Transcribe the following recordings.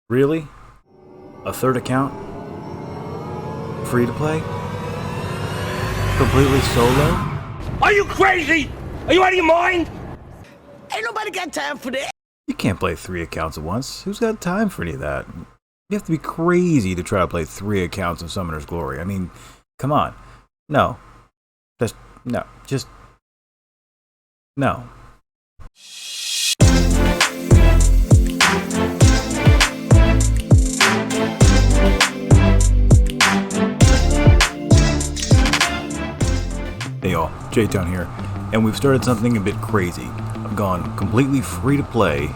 Really? A third account? Free to play? Completely solo? Are you crazy? Are you out of your mind? Ain't nobody got time for that. You can't play 3 accounts at once. Who's got time for any of that? You have to be crazy to try to play 3 accounts of Summoner's Glory. I mean, come on. No. Just no. Hey y'all, J-Town here, and we've started something a bit crazy. I've gone completely free to play,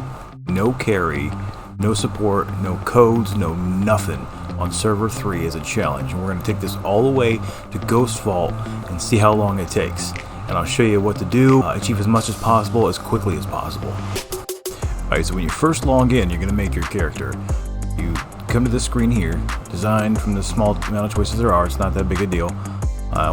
no carry, no support, no codes, no nothing on server 3 as a challenge. And we're going to take this all the way to Ghost Vault and see how long it takes. And I'll show you what to do, achieve as much as possible, as quickly as possible. Alright, so when you first log in, you're going to make your character. You come to this screen here, designed from the small amount of choices there are, it's not that big a deal.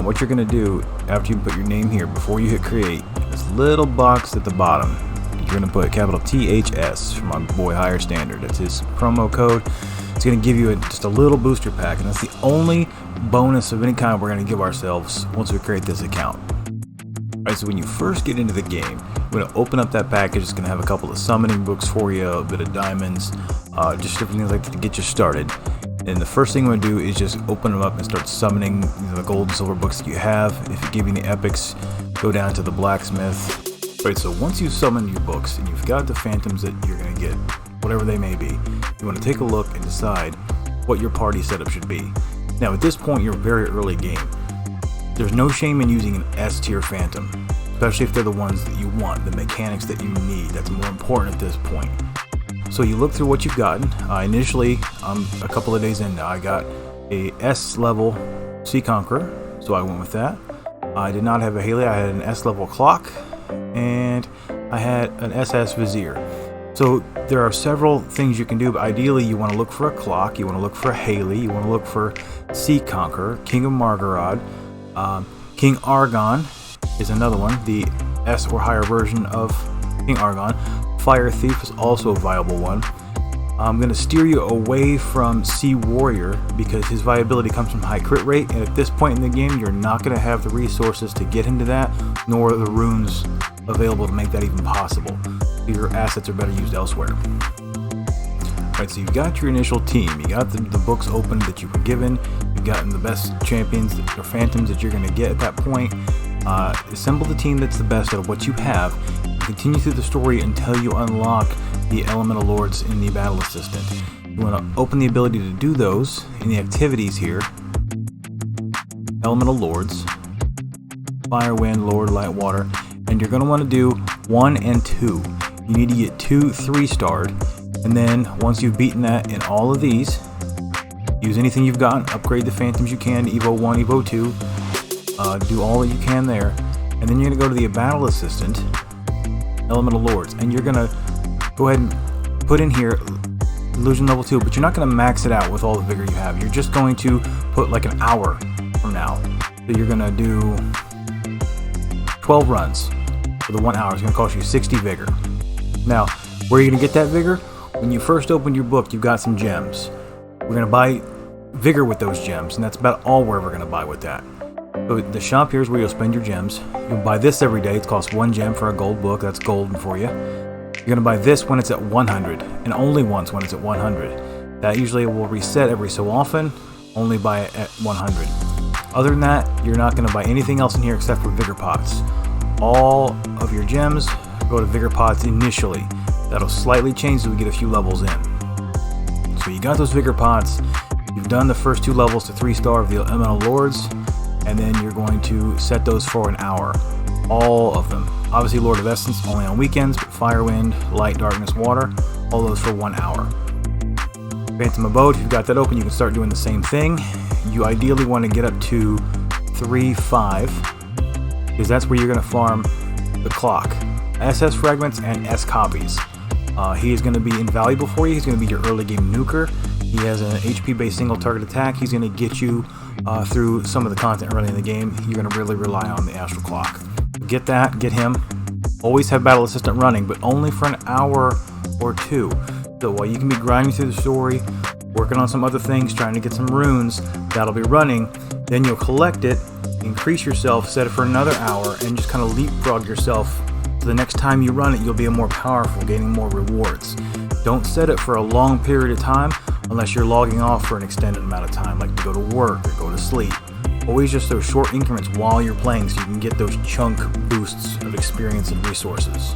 What you're going to do after you put your name here, before you hit create, this little box at the bottom, you're going to put capital THS for my boy Higher Standard. That's his promo code. It's going to give you just a little booster pack, and that's the only bonus of any kind we're going to give ourselves once we create this account. Alright, so when you first get into the game, we're going to open up that package. It's going to have a couple of summoning books for you, a bit of diamonds, just different things like that to get you started. And the first thing I'm going to do is just open them up and start summoning the gold and silver books that you have. If you give me the epics, go down to the blacksmith. Alright, so once you've summoned your books and you've got the phantoms that you're going to get, whatever they may be, you want to take a look and decide what your party setup should be. Now at this point, you're very early game. There's no shame in using an S tier phantom, especially if they're the ones that you want, the mechanics that you need. That's more important at this point. So you look through what you've gotten. Initially, a couple of days in now, I got a S level Sea Conqueror, so I went with that. I did not have a Haley, I had an S level clock, and I had an SS Vizier. So there are several things you can do, but ideally you want to look for a clock, you want to look for a Haley, you want to look for Sea Conqueror, King of Margarod, King Argon is another one, the S or higher version of King Argon. Fire Thief is also a viable one. I'm going to steer you away from Sea Warrior because his viability comes from high crit rate, and at this point in the game you're not going to have the resources to get into that, nor the runes available to make that even possible. Your assets are better used elsewhere. Alright, so you've got your initial team, you got the books open that you were given, you've gotten the best champions or phantoms that you're going to get at that point. Assemble the team that's the best out of what you have. Continue through the story until you unlock the Elemental Lords in the Battle Assistant. You want to open the ability to do those in the activities here. Elemental Lords, Fire, Wind, Lord, Light, Water, and you're going to want to do 1 and 2. You need to get 2 3-starred, and then once you've beaten that in all of these, use anything you've gotten, upgrade the phantoms you can to Evo 1, Evo 2, do all that you can there, and then you're going to go to the Battle Assistant, Elemental Lords, and you're going to go ahead and put in here Illusion level 2, but you're not going to max it out with all the vigor you have. You're just going to put like an hour from now. So you're going to do 12 runs for the 1 hour. It's going to cost you 60 vigor. Now, where are you going to get that vigor? When you first open your book, you've got some gems. We're going to buy vigor with those gems, and that's about all we're ever going to buy with that. So the shop here is where you'll spend your gems. You'll buy this every day. It costs 1 gem for a gold book. That's golden for you. You're going to buy this when it's at 100, and only once when it's at 100. That usually will reset every so often. Only buy it at 100. Other than that, you're not going to buy anything else in here except for vigor pots. All of your gems go to vigor pots initially. That'll slightly change as we get a few levels in. So you got those vigor pots. You've done the first 2 levels to 3-star of the Elemental Lords, and then you're going to set those for an hour. All of them. Obviously Lord of Essence only on weekends, but Fire, Wind, Light, Darkness, Water, all those for 1 hour. Phantom Abode, if you've got that open, you can start doing the same thing. You ideally want to get up to 3-5, because that's where you're going to farm the clock. SS fragments and S copies. He is going to be invaluable for you. He's going to be your early game nuker. He has an HP based single target attack. He's going to get you through some of the content early in the game. You're going to really rely on the Astral Clock. Get that, get him. Always have Battle Assistant running, but only for an hour or 2. So while you can be grinding through the story, working on some other things, trying to get some runes, that'll be running. Then you'll collect it, increase yourself, set it for another hour, and just kind of leapfrog yourself. So the next time you run it, you'll be more powerful, gaining more rewards. Don't set it for a long period of time unless you're logging off for an extended amount of time, like to go to work or go to sleep. Always just those short increments while you're playing so you can get those chunk boosts of experience and resources.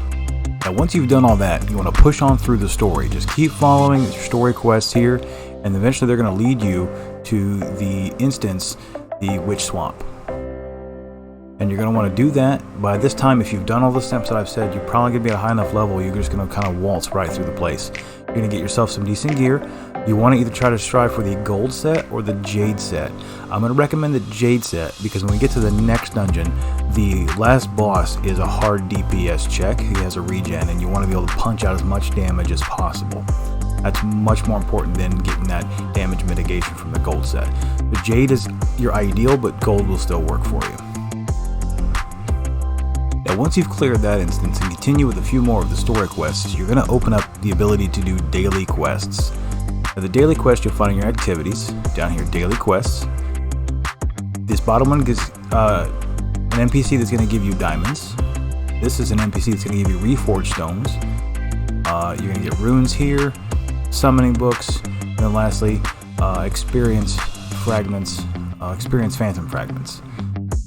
Now once you've done all that, you want to push on through the story. Just keep following your story quests here, and eventually they're going to lead you to the instance, the Witch Swamp. And you're going to want to do that. By this time, if you've done all the steps that I've said, you're probably going to be at a high enough level, you're just going to kind of waltz right through the place. You're going to get yourself some decent gear. You want to either try to strive for the gold set or the jade set. I'm going to recommend the jade set because when we get to the next dungeon, the last boss is a hard DPS check. He has a regen, and you want to be able to punch out as much damage as possible. That's much more important than getting that damage mitigation from the gold set. The jade is your ideal, but gold will still work for you. Now once you've cleared that instance and continue with a few more of the story quests, you're going to open up the ability to do daily quests. Now the daily quests you'll find in your activities, down here, daily quests. This bottom one gives an NPC that's going to give you diamonds. This is an NPC that's going to give you reforged stones. You're going to get runes here, summoning books, and then lastly, experience fragments, experience phantom fragments.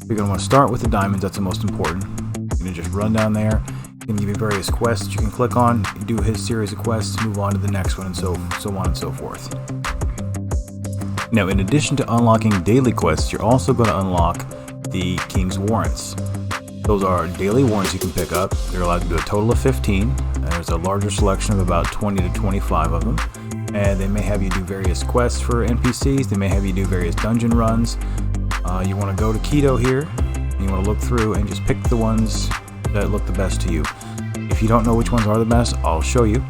You're going to want to start with the diamonds, that's the most important. You're going to just run down there. It's going to give you various quests you can click on, you do his series of quests, move on to the next one, and so on and so forth. Now, in addition to unlocking daily quests, you're also going to unlock the King's Warrants. Those are daily warrants you can pick up. They're allowed to do a total of 15. And there's a larger selection of about 20 to 25 of them. And they may have you do various quests for NPCs. They may have you do various dungeon runs. You want to go to Keto here, and you want to look through and just pick the ones that look the best to you. If you don't know which ones are the best, I'll show you.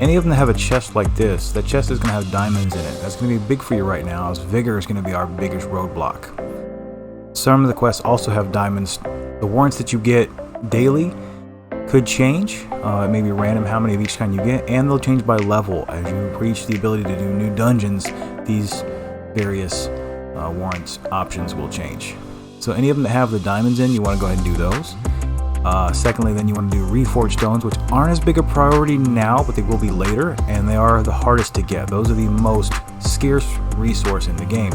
Any of them that have a chest like this, that chest is going to have diamonds in it. That's going to be big for you right now, as Vigor is going to be our biggest roadblock. Some of the quests also have diamonds. The warrants that you get daily could change. It may be random how many of each kind you get, and they'll change by level. As you reach the ability to do new dungeons, these various warrants options will change. So any of them that have the diamonds in, you want to go ahead and do those. Secondly, then you want to do reforged stones, which aren't as big a priority now, but they will be later, and they are the hardest to get. Those are the most scarce resource in the game.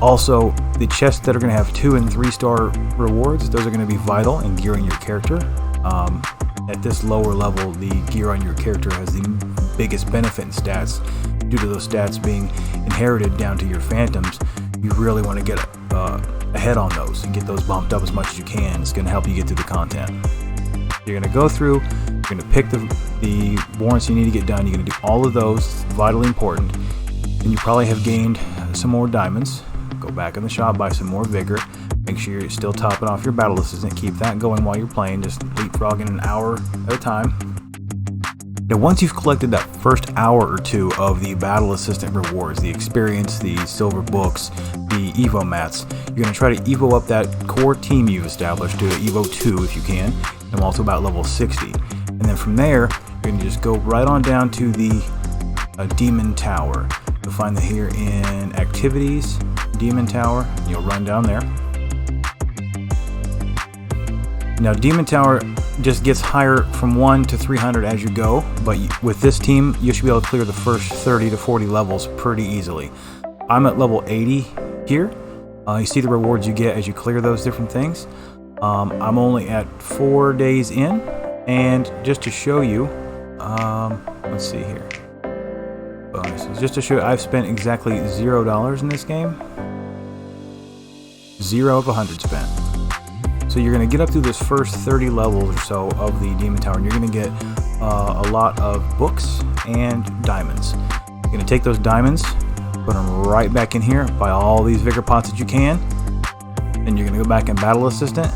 Also, the chests that are going to have 2 and 3-star rewards, those are going to be vital in gearing your character. At this lower level, the gear on your character has the biggest benefit in stats. Due to those stats being inherited down to your phantoms, you really want to get ahead on those and get those bumped up as much as you can. It's going to help you get through the content. You're going to go through, you're going to pick the warrants you need to get done. You're going to do all of those, vitally important. And you probably have gained some more diamonds. Go back in the shop, buy some more vigor. Make sure you're still topping off your battle assistant. Keep that going while you're playing, just leapfrogging an hour at a time. Now once you've collected that first hour or two of the battle assistant rewards, the experience, the silver books, the Evo mats, you're going to try to Evo up that core team you've established to Evo 2 if you can. I'm also about level 60. And then from there, you're going to just go right on down to the Demon Tower. You'll find that here in Activities, Demon Tower, and you'll run down there. Now Demon Tower just gets higher from 1 to 300 as you go, but with this team you should be able to clear the first 30 to 40 levels pretty easily. I'm at level 80 here. You see the rewards you get as you clear those different things. I'm only at 4 days in, and just to show you, let's see here, bonuses. Just to show you, I've spent exactly $0 in this game. 0 of 100 spent. So you're going to get up through this first 30 levels or so of the Demon Tower, and you're going to get a lot of books and diamonds. You're going to take those diamonds, put them right back in here, buy all these vigor pots that you can, and you're going to go back in Battle Assistant.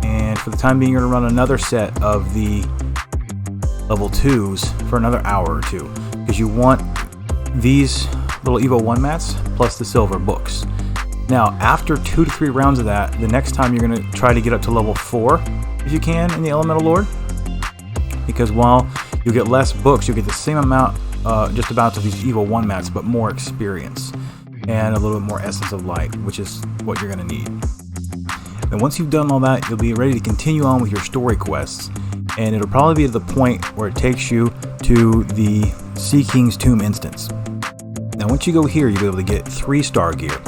And for the time being, you're going to run another set of the level 2s for another hour or two, because you want these little Evo 1 mats plus the silver books. Now, after 2 to 3 rounds of that, the next time you're going to try to get up to level 4 if you can in the Elemental Lord. Because while You'll get less books. You'll get the same amount, just about to these Evil 1 mats, but more experience and a little bit more Essence of Light, which is what you're going to need. And once you've done all that, you'll be ready to continue on with your story quests, and it'll probably be to the point where it takes you to the Sea King's Tomb instance. Now once you go here, you'll be able to get 3-star gear,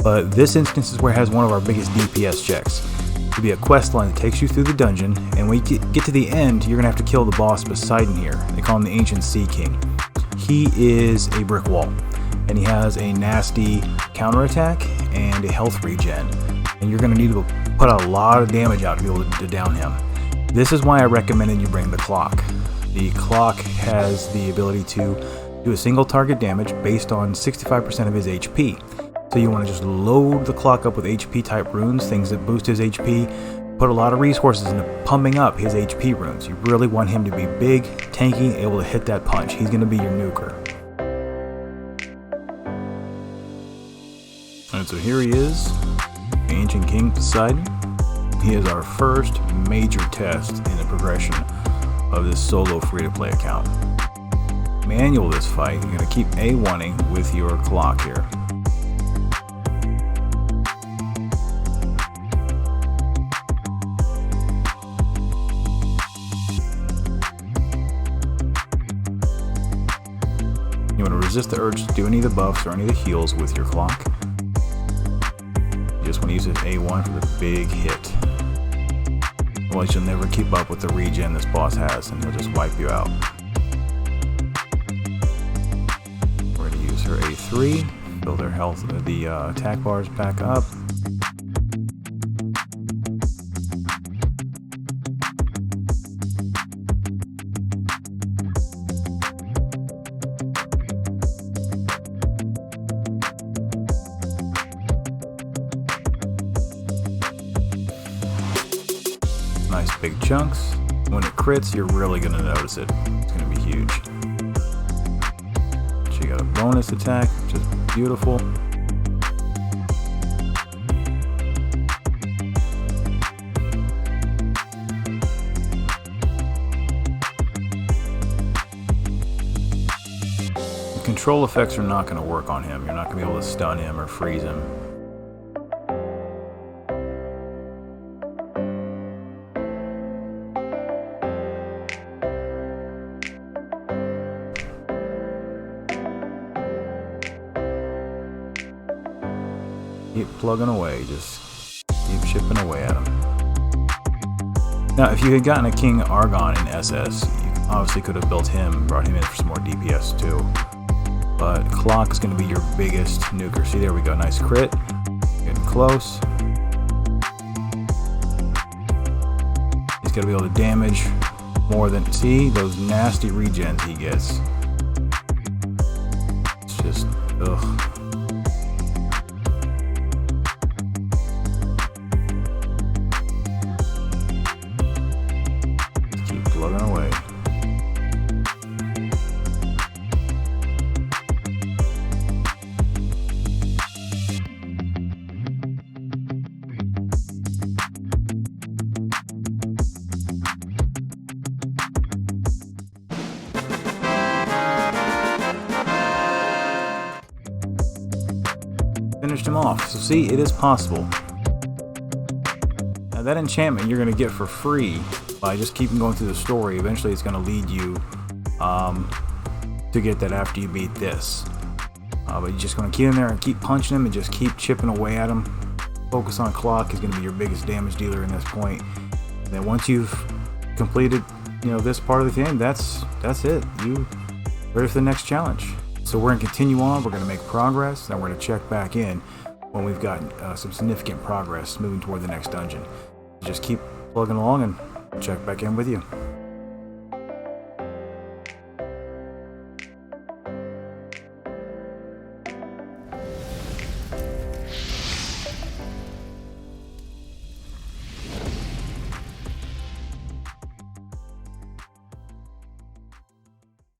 but this instance is where it has one of our biggest DPS checks. It'll be a quest line that takes you through the dungeon, and when you get to the end, you're going to have to kill the boss Poseidon here. They call him the Ancient Sea King. He is a brick wall, and he has a nasty counterattack and a health regen, and you're going to need to put a lot of damage out to be able to down him. This is why I recommended you bring the clock. The clock has the ability to do a single target damage based on 65% of his HP. So you want to just load the clock up with HP type runes, things that boost his HP, put a lot of resources into pumping up his HP runes. You really want him to be big, tanky, able to hit that punch. He's going to be your nuker. And so here he is, Ancient King Poseidon. He is our first major test in the progression of this solo free-to-play account. Manual this fight, you're going to keep A1ing with your clock here. You want to resist the urge to do any of the buffs or any of the heals with your clock. You just want to use this A1 for the big hit. Otherwise you'll never keep up with the regen this boss has, and he'll just wipe you out. We're going to use her A3, build her health, the attack bars back up. Nice big chunks. When it crits, you're really going to notice it. It's going to be huge. She got a bonus attack, which is beautiful. The control effects are not going to work on him. You're not going to be able to stun him or freeze him. Keep plugging away, just keep chipping away at him. Now, if you had gotten a King Argon in SS, you obviously could have built him, brought him in for some more DPS too. But clock is going to be your biggest nuker. See, there we go, nice crit. Getting close. He's going to be able to damage more than, see, those nasty regens he gets. It's just, ugh. Plugging away. Finished him off. So see, it is possible. Now that enchantment you're going to get for free by just keeping going through the story. Eventually it's going to lead you to get that after you beat this. But you're just going to keep in there and keep punching him and just keep chipping away at him. Focus on clock is going to be your biggest damage dealer in this point. And then once you've completed, this part of the game, that's it. You ready for the next challenge. So we're going to continue on. We're going to make progress. Then we're going to check back in when we've got some significant progress moving toward the next dungeon. Just keep plugging along and check back in with you.